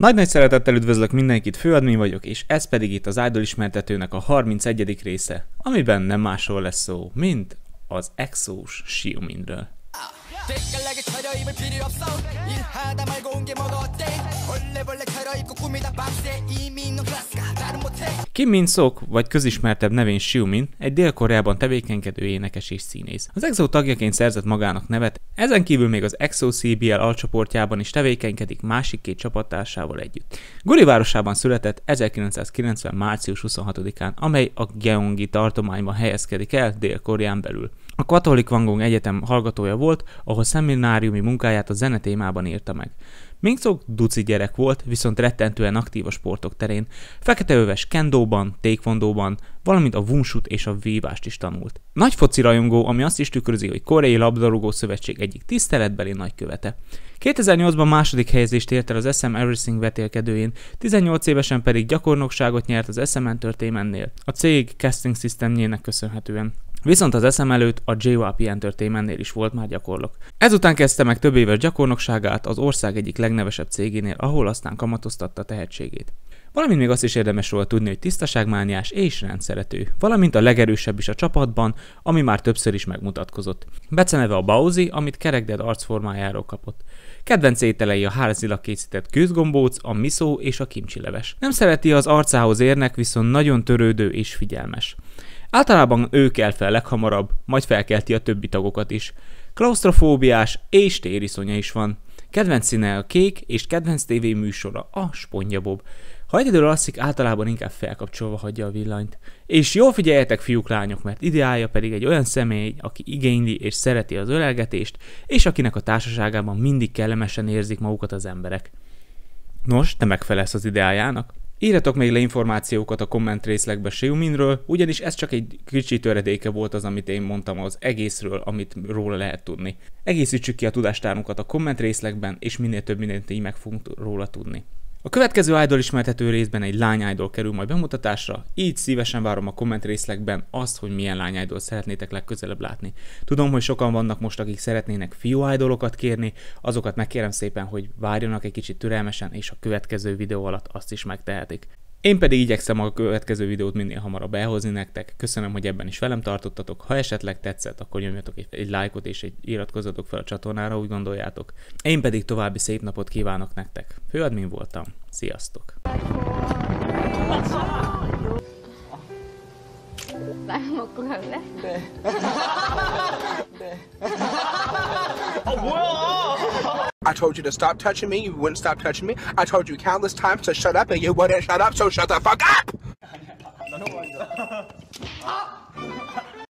Nagy-nagy szeretettel üdvözlök mindenkit, főadmin vagyok, és ez pedig itt az Idol ismertetőnek a 31. része, amiben nem másról lesz szó, mint az EXO-s Xiuminről. Kim Min-sok, vagy közismertebb nevén Xiumin, egy Dél-Koreában tevékenykedő énekes és színész. Az EXO tagjaként szerzett magának nevet, ezen kívül még az EXO CBL alcsoportjában is tevékenykedik másik két csapattársával együtt. Guri városában született 1990. március 26-án, amely a Gyeonggi tartományban helyezkedik el Dél-Koreán belül. A Catholic Kwangong Egyetem hallgatója volt, ahol szemináriumi munkáját a zenetémában írta meg. Min-sok duci gyerek volt, viszont rettentően aktív a sportok terén. Feketeöves kendóban, taekwondóban, valamint a wushu és a vívást is tanult. Nagy foci rajongó, ami azt is tükrözi, hogy Koreai Labdarúgó Szövetség egyik tiszteletbeli nagykövete. 2008-ban második helyezést ért el az SM Everything vetélkedőjén, 18 évesen pedig gyakornokságot nyert az SM Entertainmentnél, a cég casting systemjének köszönhetően. Viszont az SM előtt a JYP Entertainmentnél is volt már gyakorlok. Ezután kezdte meg több éves gyakornokságát az ország egyik legnevesebb cégénél, ahol aztán kamatoztatta tehetségét. Valamint még azt is érdemes róla tudni, hogy tisztaságmániás és rendszerető, valamint a legerősebb is a csapatban, ami már többször is megmutatkozott. Beceneve a baozi, amit kerekded arcformájáról kapott. Kedvenc ételei a házilag készített gőzgombóc, a miso és a kimchi leves. Nem szereti az arcához érnek, viszont nagyon törődő és figyelmes. Általában ő kell fel leghamarabb, majd felkelti a többi tagokat is. Klausztrofóbiás és tériszonya is van. Kedvenc színe a kék, és kedvenc tévéműsora a SpongeBob. Ha egyedül alszik, általában inkább felkapcsolva hagyja a villanyt. És jól figyeljetek, fiúk, lányok, mert ideálja pedig egy olyan személy, aki igényli és szereti az ölelgetést, és akinek a társaságában mindig kellemesen érzik magukat az emberek. Nos, te megfelelsz az ideájának? Írjatok még le információkat a komment részlegbe Xiuminről, ugyanis ez csak egy kicsi töredéke volt az, amit én mondtam az egészről, amit róla lehet tudni. Egészítsük ki a tudástárunkat a komment részlegben, és minél több mindent így meg fogunk róla tudni. A következő idol ismertető részben egy lány-idol kerül majd bemutatásra, így szívesen várom a komment részlegben azt, hogy milyen lány-idol szeretnétek legközelebb látni. Tudom, hogy sokan vannak most, akik szeretnének fiú-idolokat kérni, azokat megkérem szépen, hogy várjanak egy kicsit türelmesen, és a következő videó alatt azt is megtehetik. Én pedig igyekszem a következő videót minél hamarabb elhozni nektek. Köszönöm, hogy ebben is velem tartottatok. Ha esetleg tetszett, akkor nyomjatok egy lájkot és iratkozzatok fel a csatornára, úgy gondoljátok. Én pedig további szép napot kívánok nektek. Főadmin voltam. Sziasztok! I told you to stop touching me, you wouldn't stop touching me. I told you countless times to shut up and you wouldn't shut up, so shut the fuck up!